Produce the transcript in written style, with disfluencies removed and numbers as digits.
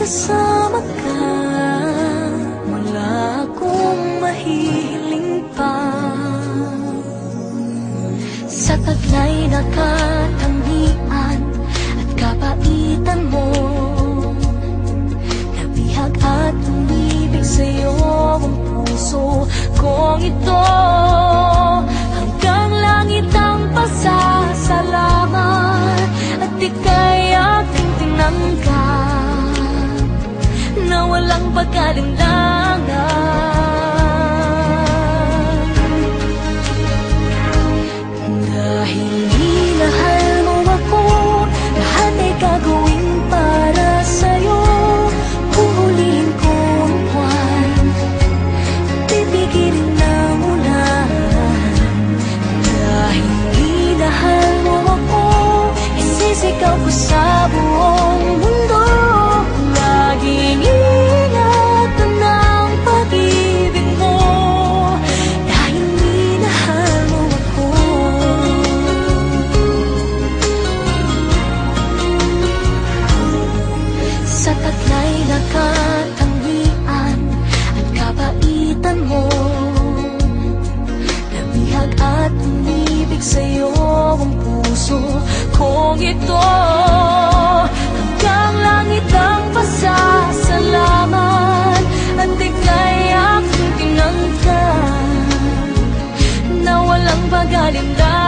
kasama ka, wala akong mahihiling pa. Sa taglay na katangian at kapaitan mo, nabihag at umibig sa'yo ang puso kong ito. Hanggang langit ang pasasalamat at ika'y aking tinanggap na walang pag-alinlangan. Dahil minahal mo ako, lahat ay gagawin para sa'yo. Huhulihin ko ang buwan, pipigilin ng ulan. Dahil minahal mo ako, isisigaw ko sa buong mundo. Laging ingatan ng pag-ibig mo, dahil minahal mo ako. Sa taglay na katangian at kapaitan mo, nabihag at umibig sa'yo ang puso kong ito. Hanggang langit ang pasasalamat at ika'y aking tinanggap na walang pag-alinlangan.